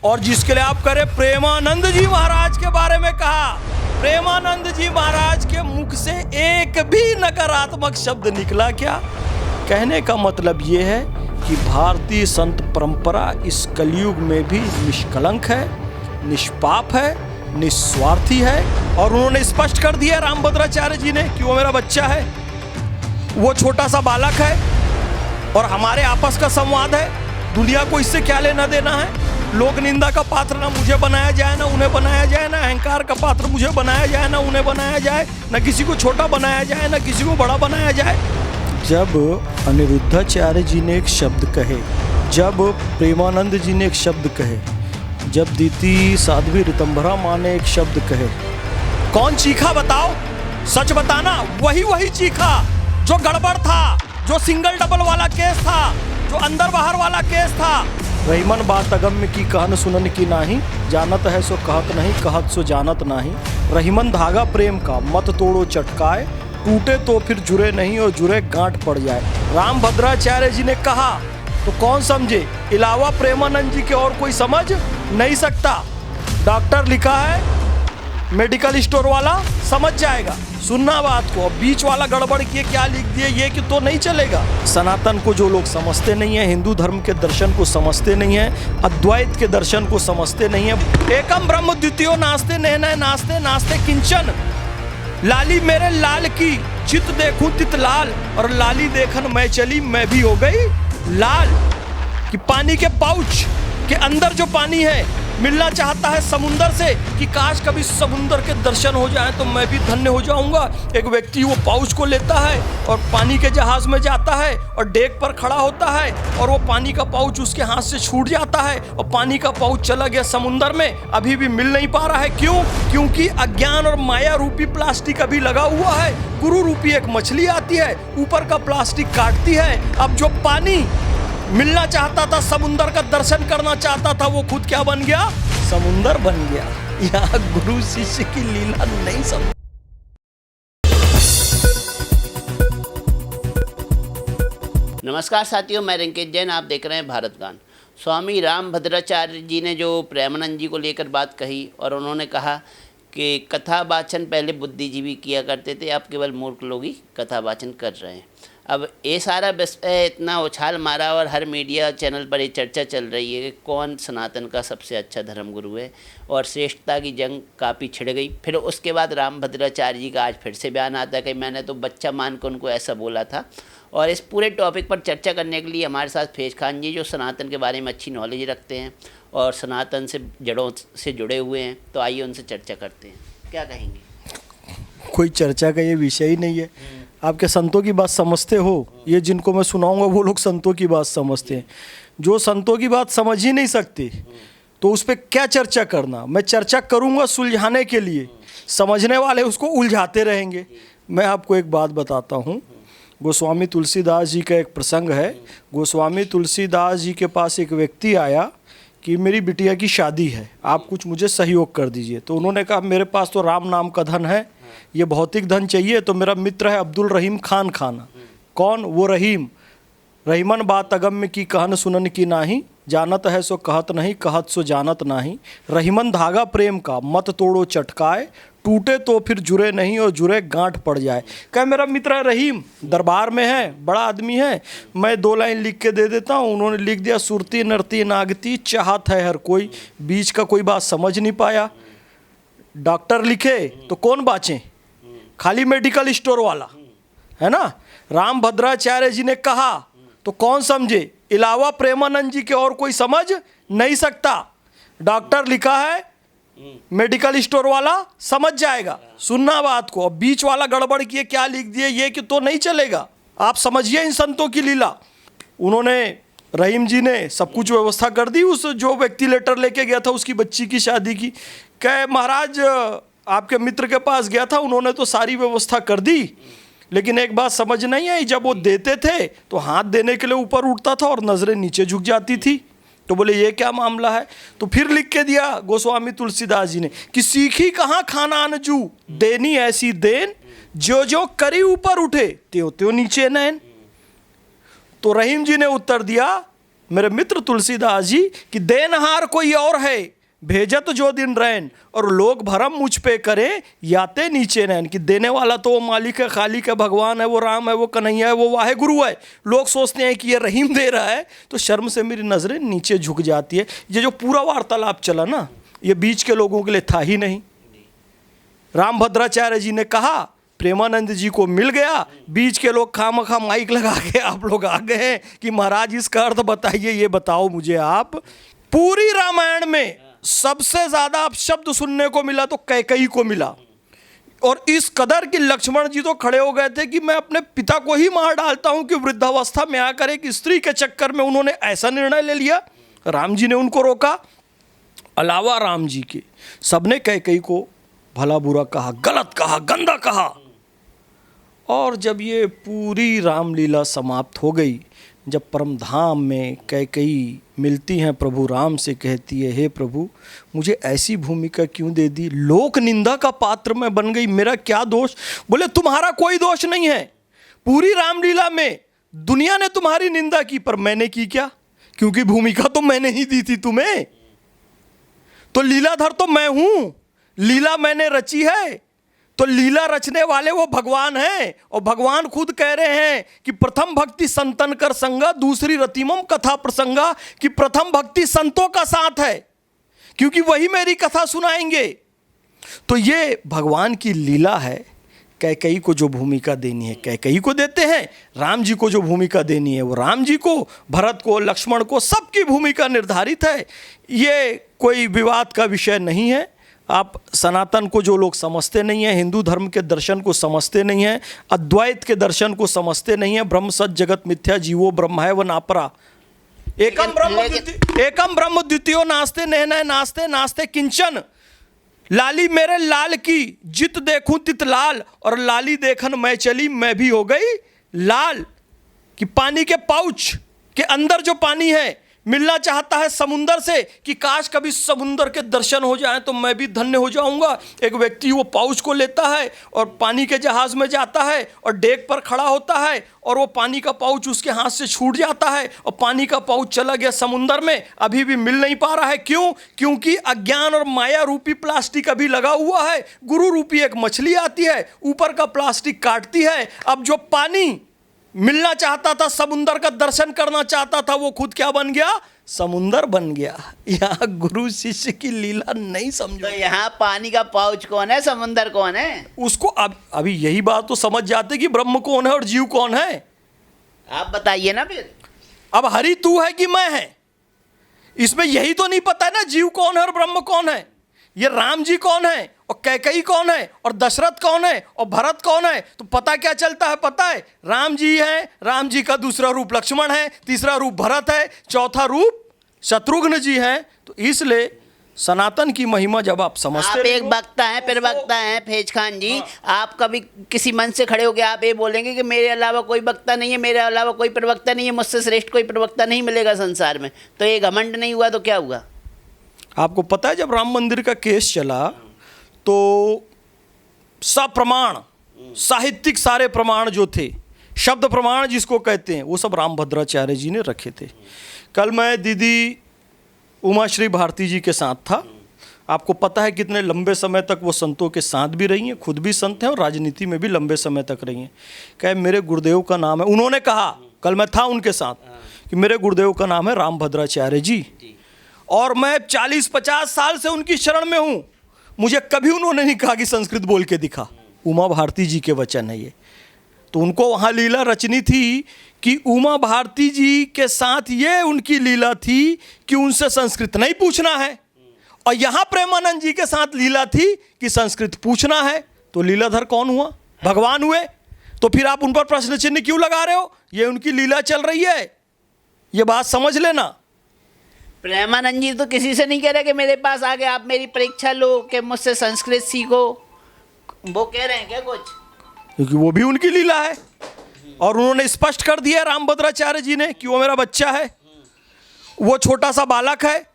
और जिसके लिए आप करें प्रेमानंद जी महाराज के बारे में कहा। प्रेमानंद जी महाराज के मुख से एक भी नकारात्मक शब्द निकला क्या? कहने का मतलब ये है कि भारतीय संत परंपरा इस कलयुग में भी निष्कलंक है, निष्पाप है, निस्वार्थी है। और उन्होंने स्पष्ट कर दिया रामभद्राचार्य जी ने कि वो मेरा बच्चा है, वो छोटा सा बालक है और हमारे आपस का संवाद है। दुनिया को इससे क्या लेना देना है? लोक निंदा का पात्र ना मुझे बनाया जाए, ना उन्हें बनाया जाए, ना अहंकार का पात्र मुझे बनाया जाए, ना उन्हें बनाया जाए, ना किसी को छोटा बनाया जाए, ना किसी को बड़ा बनाया जाए। जब अनिरुद्धाचार्य जी ने एक शब्द कहे, जब प्रेमानंद जी ने एक शब्द कहे, जब दीति साध्वी ऋतंभरा माँ ने एक शब्द कहे, कौन चीखा बताओ? सच बताना। वही चीखा जो गड़बड़ था, जो सिंगल डबल वाला केस था, जो अंदर बाहर वाला केस था। रहीमन बात अगम्य की कहन सुनन की नाही, जानत है सो कहत नहीं, कहत सो जानत नाही। रहीमन धागा प्रेम का मत तोड़ो चटकाए, टूटे तो फिर जुड़े नहीं और जुड़े गांठ पड़ जाए। रामभद्राचार्य जी ने कहा तो कौन समझे? इलावा प्रेमानंद जी के और कोई समझ नहीं सकता। डॉक्टर लिखा है, मेडिकल स्टोर वाला समझ जाएगा। सुनना बात को। अब बीच वाला गड़बड़ किए क्या लिख दिए ये कि तो नहीं चलेगा। सनातन को जो लोग समझते नहीं है, हिंदू धर्म के दर्शन को समझते नहीं है, अद्वैत के दर्शन को समझते नहीं है। एकम ब्रह्म द्वितीयो नास्ते नैना नास्ते नास्ते किंचन। लाली मेरे लाल की चित देखूं तित लाल, और लाली देखन मैं चली मैं भी हो गई लाल। कि पानी के पाउच के अंदर जो पानी है मिलना चाहता है समुंदर से, कि काश कभी समुंदर के दर्शन हो जाए तो मैं भी धन्य हो जाऊंगा। एक व्यक्ति वो पाउच को लेता है और पानी के जहाज में जाता है और डेक पर खड़ा होता है और वो पानी का पाउच उसके हाथ से छूट जाता है और पानी का पाउच चला गया समुंदर में, अभी भी मिल नहीं पा रहा है। क्यों? क्योंकि अज्ञान और माया रूपी प्लास्टिक अभी लगा हुआ है। गुरु रूपी एक मछली आती है, ऊपर का प्लास्टिक काटती है। अब जो पानी मिलना चाहता था, समुंदर का दर्शन करना चाहता था, वो खुद क्या बन गया? समुंदर बन गया। यहाँ गुरु शिष्य की लीला नहीं समझ। नमस्कार साथियों, मैं रिंकेश जैन, आप देख रहे हैं भारत गान। स्वामी रामभद्राचार्य जी ने जो प्रेमानंद जी को लेकर बात कही और उन्होंने कहा कि कथा वाचन पहले बुद्धिजीवी किया करते थे, अब केवल मूर्ख लोग ही कथा वाचन कर रहे हैं। अब ये सारा विषय इतना उछाल मारा और हर मीडिया चैनल पर ये चर्चा चल रही है कि कौन सनातन का सबसे अच्छा धर्मगुरु है, और श्रेष्ठता की जंग काफ़ी छिड़ गई। फिर उसके बाद रामभद्राचार्य जी का आज फिर से बयान आता है कि मैंने तो बच्चा मान कर उनको ऐसा बोला था। और इस पूरे टॉपिक पर चर्चा करने के लिए हमारे साथ फैज़ खान जी, जो सनातन के बारे में अच्छी नॉलेज रखते हैं और सनातन से जड़ों से जुड़े हुए हैं, तो आइए उनसे चर्चा करते हैं। क्या कहेंगे? कोई चर्चा का ये विषय ही नहीं है। आपके संतों की बात समझते हो? ये जिनको मैं सुनाऊंगा वो लोग संतों की बात समझते हैं। जो संतों की बात समझ ही नहीं सकते तो उस पर क्या चर्चा करना? मैं चर्चा करूंगा सुलझाने के लिए, समझने वाले उसको उलझाते रहेंगे। मैं आपको एक बात बताता हूँ। गोस्वामी तुलसीदास जी का एक प्रसंग है। गोस्वामी तुलसीदास जी के पास एक व्यक्ति आया कि मेरी बिटिया की शादी है, आप कुछ मुझे सहयोग कर दीजिए। तो उन्होंने कहा मेरे पास तो राम नाम का धन है, ये भौतिक धन चाहिए तो मेरा मित्र है अब्दुल रहीम खान खाना। कौन? वो रहीम। रहीमन बात अगम्य की कहन सुनन की नाही, जानत है सो कहत नहीं, कहत सो जानत नाही। रहीमन धागा प्रेम का मत तोड़ो चटकाए, टूटे तो फिर जुड़े नहीं और जुड़े गांठ पड़ जाए। क्या मेरा मित्र है रहीम, दरबार में है, बड़ा आदमी है, मैं 2 लाइन लिख के दे देता हूँ। उन्होंने लिख दिया, सुरती नरती नागती चाहत है हर कोई। बीच का कोई बात समझ नहीं पाया। डॉक्टर लिखे तो कौन बाँचे? खाली मेडिकल स्टोर वाला, है ना। रामभद्राचार्य जी ने कहा तो कौन समझे? इलावा प्रेमानंद जी के और कोई समझ नहीं सकता। डॉक्टर लिखा है, मेडिकल स्टोर वाला समझ जाएगा। सुनना बात को। अब बीच वाला गड़बड़ किए क्या लिख दिए ये कि तो नहीं चलेगा। आप समझिए इन संतों की लीला। उन्होंने, रहीम जी ने सब कुछ व्यवस्था कर दी। उस जो व्यक्ति लेटर लेके गया था उसकी बच्ची की शादी की, कहे महाराज आपके मित्र के पास गया था, उन्होंने तो सारी व्यवस्था कर दी, लेकिन एक बात समझ नहीं आई, जब वो देते थे तो हाथ देने के लिए ऊपर उठता था और नजरें नीचे झुक जाती थी। तो बोले ये क्या मामला है? तो फिर लिख के दिया गोस्वामी तुलसीदास जी ने कि सीखी कहाँ खाना अनजू, देनी ऐसी देन, जो जो करी ऊपर उठे त्यों त्यों नीचे नैन। तो रहीम जी ने उत्तर दिया मेरे मित्र तुलसीदास जी कि देनहार कोई और है, भेजत जो दिन रैन, और लोग भरम मुझ पे करें, याते नीचे नैन। कि देने वाला तो वो मालिक है, खालिक है, भगवान है, वो राम है, वो कन्हैया है, वो वाहे गुरु है। लोग सोचते हैं कि ये रहीम दे रहा है, तो शर्म से मेरी नज़रें नीचे झुक जाती है। ये जो पूरा वार्तालाप चला ना, ये बीच के लोगों के लिए था ही नहीं। रामभद्राचार्य जी ने कहा, प्रेमानंद जी को मिल गया, बीच के लोग खामखा माइक लगा के आप लोग आ गए हैं कि महाराज इसका अर्थ बताइए, ये बताओ मुझे आप। पूरी रामायण में सबसे ज्यादा आप शब्द सुनने को मिला तो कैकेयी को मिला, और इस कदर कि लक्ष्मण जी तो खड़े हो गए थे कि मैं अपने पिता को ही मार डालता हूं कि वृद्धावस्था में आकर एक स्त्री के चक्कर में उन्होंने ऐसा निर्णय ले लिया। राम जी ने उनको रोका। अलावा राम जी के सबने कैकेयी को भला बुरा कहा, गलत कहा, गंदा कहा। और जब ये पूरी रामलीला समाप्त हो गई, जब परमधाम में कैकेयी मिलती हैं प्रभु राम से, कहती है, हे प्रभु मुझे ऐसी भूमिका क्यों दे दी, लोक निंदा का पात्र मैं बन गई, मेरा क्या दोष। बोले तुम्हारा कोई दोष नहीं है, पूरी रामलीला में दुनिया ने तुम्हारी निंदा की, पर मैंने की क्या, क्योंकि भूमिका तो मैंने ही दी थी तुम्हें, तो लीलाधर तो मैं हूं, लीला मैंने रची है। तो लीला रचने वाले वो भगवान हैं, और भगवान खुद कह रहे हैं कि प्रथम भक्ति संतन कर संगा, दूसरी रतिमम कथा प्रसंगा। कि प्रथम भक्ति संतों का साथ है, क्योंकि वही मेरी कथा सुनाएंगे। तो ये भगवान की लीला है। कैकेयी को जो भूमिका देनी है कैकेयी को देते हैं, राम जी को जो भूमिका देनी है वो राम जी को, भरत को, लक्ष्मण को, सबकी भूमिका निर्धारित है। ये कोई विवाद का विषय नहीं है। आप सनातन को जो लोग समझते नहीं हैं, हिंदू धर्म के दर्शन को समझते नहीं हैं, अद्वैत के दर्शन को समझते नहीं हैं, ब्रह्म सत जगत मिथ्या जीवो ब्रह्म है व नापरा, एकम ब्रह्म द्वितीयो नास्ते नहनय नास्ते नास्ते किंचन, लाली मेरे लाल की जित देखूं तित लाल, और लाली देखन मैं चली मैं भी हो गई लाल। कि पानी के पाउच के अंदर जो पानी है मिलना चाहता है समुंदर से, कि काश कभी समुंदर के दर्शन हो जाएं तो मैं भी धन्य हो जाऊंगा। एक व्यक्ति वो पाउच को लेता है और पानी के जहाज में जाता है और डेक पर खड़ा होता है, और वो पानी का पाउच उसके हाथ से छूट जाता है और पानी का पाउच चला गया समुंदर में, अभी भी मिल नहीं पा रहा है। क्यों? क्योंकि अज्ञान और माया रूपी प्लास्टिक अभी लगा हुआ है। गुरु रूपी एक मछली आती है, ऊपर का प्लास्टिक काटती है। अब जो पानी मिलना चाहता था, समुंदर का दर्शन करना चाहता था, वो खुद क्या बन गया? समुंदर बन गया। यहाँ गुरु शिष्य की लीला नहीं समझो। तो यहाँ पानी का पाउच कौन है, समुंदर कौन है? उसको अभी यही बात तो समझ जाते कि ब्रह्म कौन है और जीव कौन है। आप बताइए ना फिर। अब हरि तू है कि मैं है, इसमें यही तो नहीं पता है ना, जीव कौन है और ब्रह्म कौन है, ये राम जी कौन है और कैकेयी कौन है और दशरथ कौन है और भरत कौन है। तो पता क्या चलता है? पता है राम जी है, राम जी का दूसरा रूप लक्ष्मण है, तीसरा रूप भरत है, चौथा रूप शत्रुघ्न जी है। तो इसलिए सनातन की महिमा जब आप समझते, आप एक वक्ता हैं, फिर वक्ता हैं फैज खान जी। आप कभी किसी मंच से खड़े होकर आप ये बोलेंगे कि मेरे अलावा कोई वक्ता नहीं है, मेरे अलावा कोई प्रवक्ता नहीं है, मुझसे श्रेष्ठ कोई प्रवक्ता नहीं मिलेगा संसार में, तो ये घमंड नहीं हुआ तो क्या हुआ? आपको पता है जब राम मंदिर का केस चला तो सप्रमाण साहित्यिक सारे प्रमाण जो थे, शब्द प्रमाण जिसको कहते हैं, वो सब रामभद्राचार्य जी ने रखे थे। कल मैं दीदी उमाश्री भारती जी के साथ था। आपको पता है कितने लंबे समय तक वो संतों के साथ भी रही हैं, खुद भी संत हैं और राजनीति में भी लंबे समय तक रही हैं। कहे मेरे गुरुदेव का नाम है, उन्होंने कहा, कल मैं था उनके साथ, कि मेरे गुरुदेव का नाम है रामभद्राचार्य जी, और मैं 40-50 साल से उनकी शरण में हूँ। मुझे कभी उन्होंने नहीं कहा कि संस्कृत बोल के दिखा। उमा भारती जी के वचन है ये। तो उनको वहाँ लीला रचनी थी कि उमा भारती जी के साथ ये उनकी लीला थी कि उनसे संस्कृत नहीं पूछना है, और यहाँ प्रेमानंद जी के साथ लीला थी कि संस्कृत पूछना है। तो लीलाधर कौन हुआ? भगवान हुए। तो फिर आप उन पर प्रश्न चिन्ह क्यों लगा रहे हो? ये उनकी लीला चल रही है, ये बात समझ लेना। प्रेमानंद जी तो किसी से नहीं कह रहे कि मेरे पास आके आप मेरी परीक्षा लो, कि मुझसे संस्कृत सीखो, वो कह रहे हैं क्या कुछ? क्योंकि वो भी उनकी लीला है, और उन्होंने स्पष्ट कर दिया रामभद्राचार्य जी ने कि वो मेरा बच्चा है, वो छोटा सा बालक है,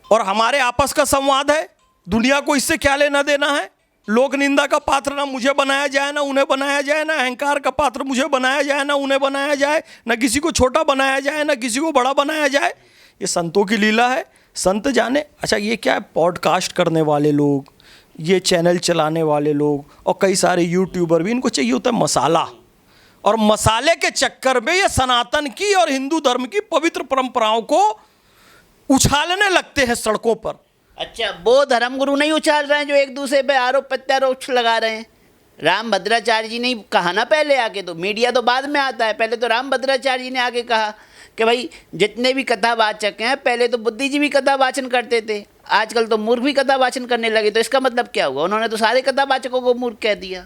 और हमारे आपस का संवाद है, दुनिया को इससे क्या लेना देना है। लोक निंदा का पात्र ना मुझे बनाया जाए, ना उन्हें बनाया जाए, ना अहंकार का पात्र मुझे बनाया जाए, ना उन्हें बनाया जाए, ना किसी को छोटा बनाया जाए, ना किसी को बड़ा बनाया जाए। ये संतों की लीला है, संत जाने। अच्छा, ये क्या है? पॉडकास्ट करने वाले लोग, ये चैनल चलाने वाले लोग और कई सारे यूट्यूबर भी, इनको चाहिए होता है मसाला, और मसाले के चक्कर में ये सनातन की और हिंदू धर्म की पवित्र परंपराओं को उछालने लगते हैं सड़कों पर। अच्छा, वो धर्मगुरु नहीं उछाल रहे हैं जो एक दूसरे पे आरोप प्रत्यारोप लगा रहे हैं? राम भद्राचार्य जी ने कहा ना पहले आके, तो मीडिया तो बाद में आता है, पहले तो राम भद्राचार्य जी ने आके कहा कि भाई जितने भी कथावाचक हैं, पहले तो बुद्धिजीवी कथा वाचन करते थे, आजकल तो मूर्ख भी कथा वाचन करने लगे। तो इसका मतलब क्या हुआ? उन्होंने तो सारे कथावाचकों को मूर्ख कह दिया।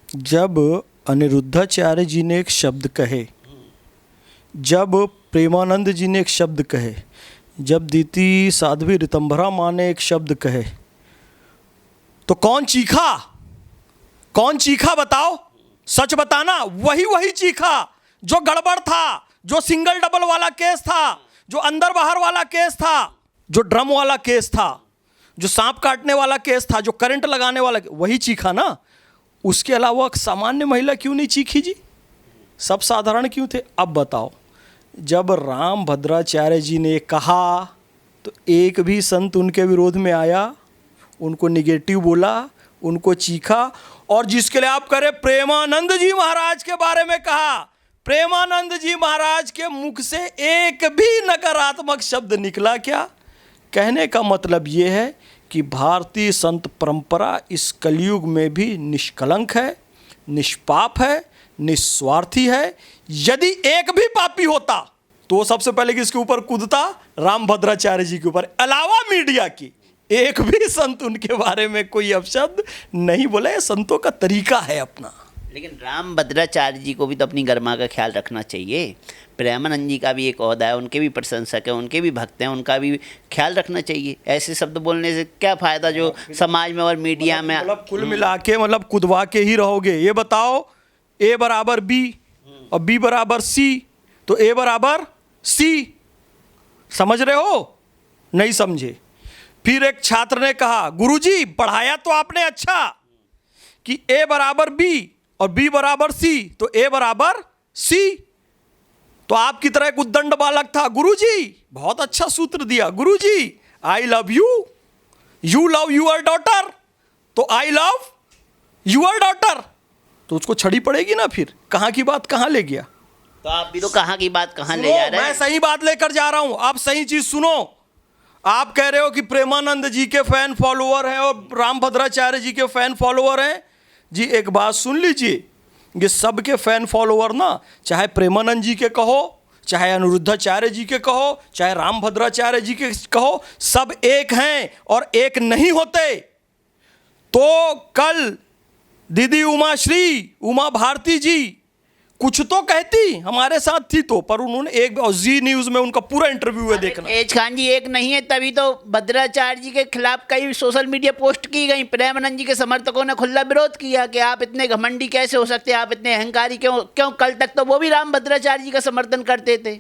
जब अनिरुद्धाचार्य जी ने एक शब्द कहे, जब प्रेमानंद जी ने एक शब्द कहे, जब दीति साध्वी ऋतंभरा माँ ने एक शब्द कहे, तो कौन चीखा? कौन चीखा बताओ? सच बताना। वही चीखा जो गड़बड़ था, जो सिंगल डबल वाला केस था, जो अंदर बाहर वाला केस था, जो ड्रम वाला केस था, जो सांप काटने वाला केस था, जो करंट लगाने वाला, वही चीखा ना। उसके अलावा सामान्य महिला क्यों नहीं चीखी जी? सब साधारण क्यों थे? अब बताओ, जब राम भद्राचार्य जी ने कहा तो एक भी संत उनके विरोध में आया, उनको निगेटिव बोला, उनको चीखा? और जिसके लिए आप करें, प्रेमानंद जी महाराज के बारे में कहा, प्रेमानंद जी महाराज के मुख से एक भी नकारात्मक शब्द निकला क्या? कहने का मतलब ये है कि भारतीय संत परंपरा इस कलयुग में भी निष्कलंक है, निष्पाप है, निस्वार्थी है। यदि एक भी पापी होता तो वो सबसे पहले किसके ऊपर कूदता? राम भद्राचार्य जी के ऊपर। अलावा मीडिया की एक भी संत उनके बारे में कोई अपशब्द नहीं बोला। ये संतों का तरीका है अपना। लेकिन राम भद्राचार्य जी को भी तो अपनी गरिमा का ख्याल रखना चाहिए। प्रेमानंद जी का भी एक ओहदा है, उनके भी प्रशंसक हैं, उनके भी भक्त हैं, उनका भी ख्याल रखना चाहिए। ऐसे शब्द बोलने से क्या फ़ायदा जो समाज में और मीडिया में? मतलब कुल मिला के मतलब कुदवा के ही रहोगे। ये बताओ, ए बराबर बी और बी बराबर सी, तो ए बराबर सी। समझ रहे हो? नहीं समझे। फिर एक छात्र ने कहा, गुरुजी पढ़ाया तो आपने अच्छा कि ए बराबर बी और बी बराबर सी, तो ए बराबर सी। तो आपकी तरह एक उद्दंड बालक था, गुरुजी बहुत अच्छा सूत्र दिया, Guruji I love you, you love your daughter, तो आई लव यूर डॉटर। तो उसको छड़ी पड़ेगी ना। फिर कहाँ की बात कहाँ ले गया? तो आप भी तो कहाँ की बात कहाँ ले जा रहे हैं? मैं सही बात लेकर जा रहा हूं, आप सही चीज सुनो। आप कह रहे हो कि प्रेमानंद जी के फैन फॉलोअर हैं और राम भद्राचार्य जी के फैन फॉलोअर हैं। जी एक बात सुन लीजिए, ये सबके फैन फॉलोअर ना, चाहे प्रेमानंद जी के कहो, चाहे अनिरुद्धाचार्य जी के कहो, चाहे राम भद्राचार्य जी के कहो, सब एक हैं और एक नहीं होते। तो कल दीदी उमा भारती जी कुछ तो कहती, हमारे साथ थी तो, पर उन्होंने एक जी न्यूज़ में उनका पूरा इंटरव्यू है, देखना। एज खान जी एक नहीं है, तभी तो भद्राचार्य जी के खिलाफ कई सोशल मीडिया पोस्ट की गई। प्रेमानंद जी के समर्थकों ने खुला विरोध किया कि आप इतने घमंडी कैसे हो सकते हैं, आप इतने अहंकारी क्यों? कल तक तो वो भी राम भद्राचार्य जी का समर्थन करते थे।